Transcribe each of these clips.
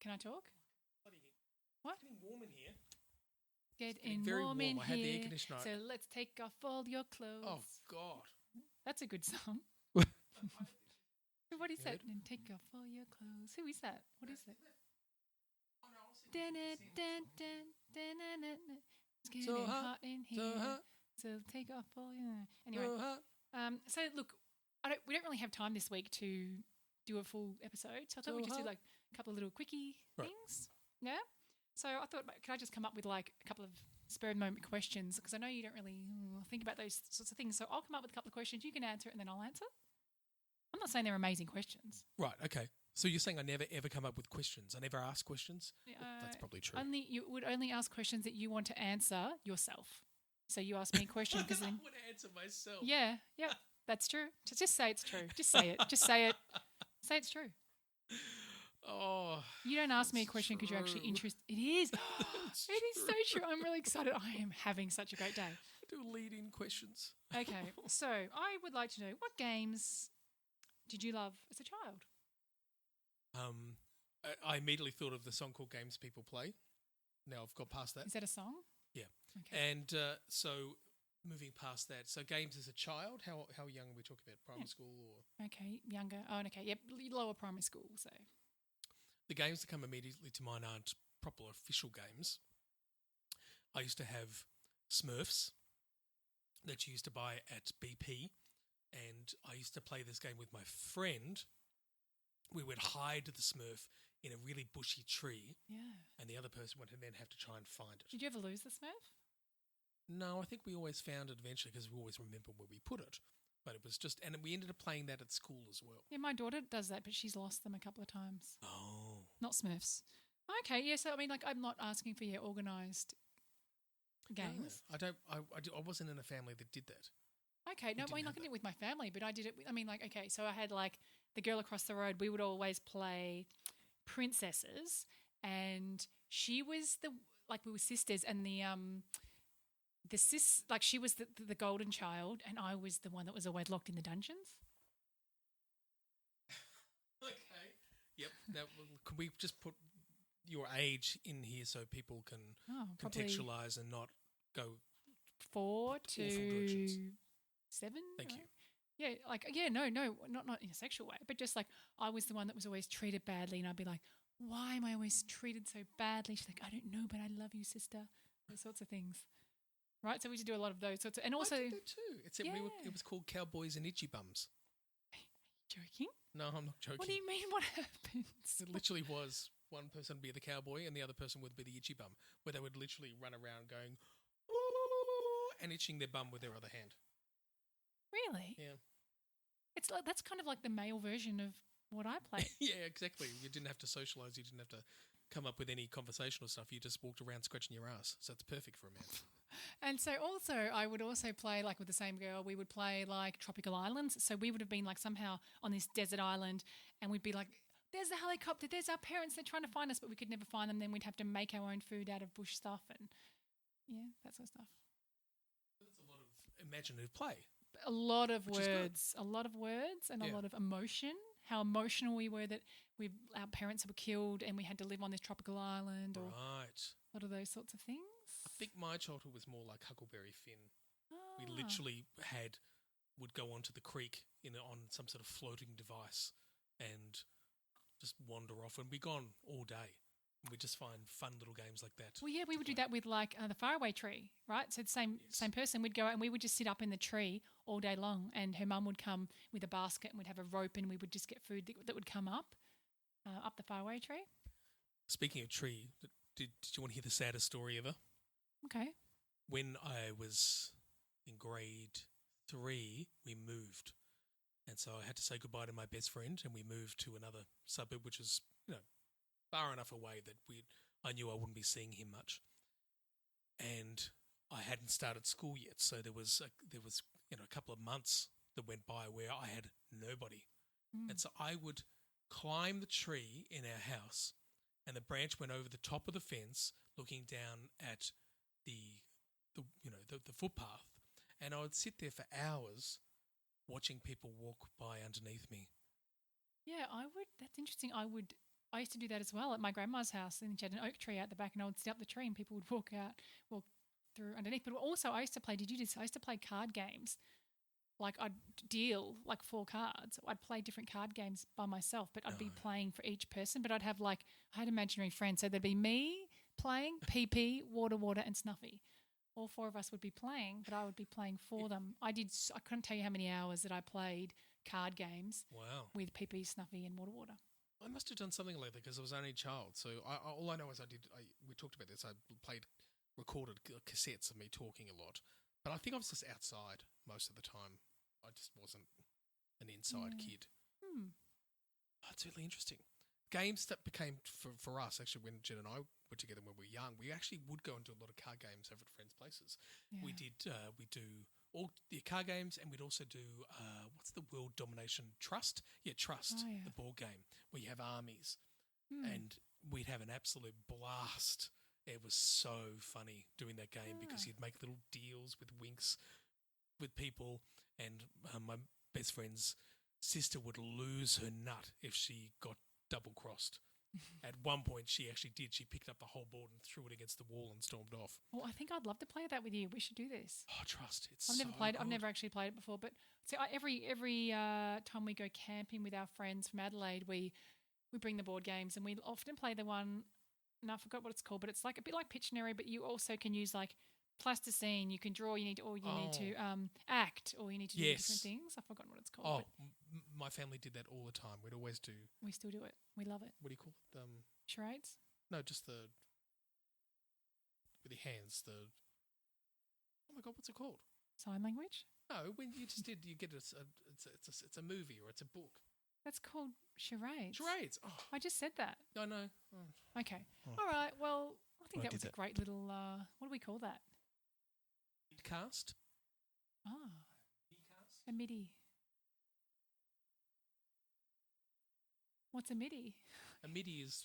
Can I talk? What? It's getting warm in here. Get getting in very warm warm. in I had the air here. conditioner on. So let's take off all your clothes. Oh, God. That's a good song. What is that? And take off all your clothes. Who is that? What is it? It's getting So hot in here. So hot. So take off all your... Anyway, So hot. so look, we don't really have time this week to do a full episode. So I thought we'd just do like a couple of little quickie things. Yeah? So I thought, could I just come up with like a couple of spur of the moment questions? Because I know you don't really think about those sorts of things. So I'll come up with a couple of questions. You can answer it and then I'll answer. I'm not saying they're amazing questions. Right, okay. So you're saying I never ever come up with questions? I never ask questions? That's probably true. You would only ask questions that you want to answer yourself. So you ask me a question because then... I want to answer myself. Yeah, that's true. Just say it's true. Just say it. Just say it. Say it's true. Oh, you don't ask me a question because you're actually interested. It is. It is so true. I'm really excited. I am having such a great day. I do lead-in questions. Okay, so I would like to know, what games did you love as a child? I immediately thought of the song called Games People Play. Now I've got past that. Is that a song? Yeah. Okay. And so moving past that, so games as a child, how young are we talking about? Primary school or? Okay, younger. Oh, okay. Yep, lower primary school, so. The games that come immediately to mind aren't proper official games. I used to have Smurfs that you used to buy at BP, and I used to play this game with my friend. We would hide the Smurf in a really bushy tree, and the other person would then have to try and find it. Did you ever lose the Smurf? No, I think we always found it eventually because we always remember where we put it. But it was just, and we ended up playing that at school as well. Yeah, my daughter does that, but she's lost them a couple of times. Oh. Not Smurfs. Okay, yeah, so I mean, like, I'm not asking for your organised games. No, I wasn't in a family that did that. Okay, no, I mean, I did it with my family, but I did it, okay, so I had, like, the girl across the road, we would always play princesses, and she was we were sisters, and she was the golden child, and I was the one that was always locked in the dungeons. Okay. Yep. Can we just put your age in here so people can contextualise and not go 4 to 7? Thank you. Yeah, no, not in a sexual way, but just like I was the one that was always treated badly, and I'd be like, why am I always treated so badly? She's like, I don't know, but I love you, sister. Those sorts of things. Right, so we used to do a lot of those sorts of, and also I did that too. Except it was called Cowboys and Itchy Bums. Are you joking? No, I'm not joking. What do you mean? What happens? It literally was one person would be the cowboy and the other person would be the itchy bum, where they would literally run around going and itching their bum with their other hand. Really? Yeah. It's like that's kind of like the male version of what I played. Yeah, exactly. You didn't have to socialise. You didn't have to come up with any conversational stuff. You just walked around scratching your ass. So it's perfect for a man. And so also I would also play like with the same girl, we would play like tropical islands. So we would have been like somehow on this desert island and we'd be like, there's the helicopter, there's our parents, they're trying to find us, but we could never find them. Then we'd have to make our own food out of bush stuff and that sort of stuff. That's a lot of imaginative play. A lot of words and a lot of emotion. How emotional we were that our parents were killed and we had to live on this tropical island, or right. A lot of those sorts of things. I think my childhood was more like Huckleberry Finn. Ah. We literally would go onto the creek on some sort of floating device and just wander off, and we'd gone all day. And we'd just find fun little games like that. Well, yeah, we would do that with like the faraway tree, right? So the same person would go out and we would just sit up in the tree all day long, and her mum would come with a basket and we'd have a rope and we would just get food that would come up the faraway tree. Speaking of tree, did you want to hear the saddest story ever? Okay. When I was in grade 3, we moved. And so I had to say goodbye to my best friend and we moved to another suburb, which is, far enough away that I knew I wouldn't be seeing him much. And I hadn't started school yet, so there was a couple of months that went by where I had nobody. And so I would climb the tree in our house, and the branch went over the top of the fence, looking down at the footpath, and I would sit there for hours watching people walk by underneath me. Yeah, I would. That's interesting. I I used to do that as well at my grandma's house, and she had an oak tree out the back, and I would sit up the tree, and people would walk through underneath. But also, I used to play. Did you do this? I used to play card games. Like I'd deal like 4 cards. I'd play different card games by myself, but I'd be playing for each person. But I'd have I had imaginary friends. So there'd be me playing, PP, Water, and Snuffy. All 4 of us would be playing, but I would be playing for them. I couldn't tell you how many hours that I played card games. Wow. With PP, Snuffy, and Water. I must have done something like that because I was only a child. So all I know is we talked about this. I recorded cassettes of me talking a lot. But I think I was just outside most of the time. I just wasn't an inside kid. Oh, it's really interesting. Games that became, for us, actually, when Jen and I were together when we were young, we actually would go and do a lot of card games over at friends' places. Yeah. We do all the card games, and we'd also do, what's the World Domination Trust? Yeah, Trust, the board game, where you have armies. And we'd have an absolute blast. It was so funny doing that game because you'd make little deals with winks with people, and my best friend's sister would lose her nut if she got double-crossed. At one point, she actually did. She picked up the whole board and threw it against the wall and stormed off. Well, I think I'd love to play that with you. We should do this. Oh, Trust. I've never actually played it before, but so every time we go camping with our friends from Adelaide, we bring the board games, and we often play the one. And I forgot what it's called, but it's like a bit like Pictionary, but you also can use like plasticine. You can draw. You need to act, or you need to do different things. I've forgotten what it's called. Oh, my family did that all the time. We'd always do. We still do it. We love it. What do you call it? Charades? No, just with your hands. Oh my God, what's it called? Sign language? No, when you just did, you get it's a movie or it's a book. That's called charades. Charades. Oh. I just said that. I know. Oh. Okay. Oh. All right. Well, I think that was a great little. What do we call that? Cast. A MIDI. What's a MIDI? A MIDI is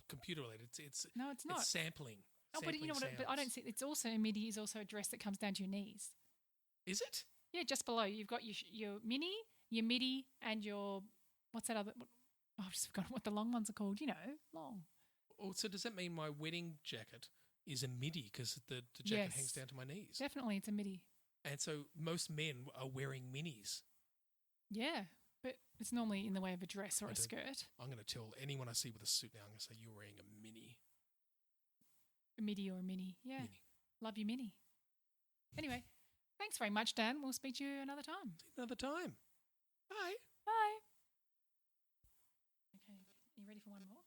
computer related. It's no, it's not. It's sampling. Oh, but you know what? But I don't see. It's also a MIDI is also a dress that comes down to your knees. Is it? Yeah, just below. You've got your mini, your MIDI, and your what's that other? I've just forgotten what the long ones are called. You know, long. Oh, so does that mean my wedding jacket is a MIDI because the jacket hangs down to my knees? Definitely, it's a MIDI. And so most men are wearing minis. Yeah, but it's normally in the way of a dress or a skirt. I'm going to tell anyone I see with a suit now, I'm going to say, you're wearing a mini. A MIDI or a mini. Yeah. Mini. Love you, mini. Anyway, thanks very much, Dan. We'll speak to you another time. Another time. Bye. Bye. Okay, you ready for one more?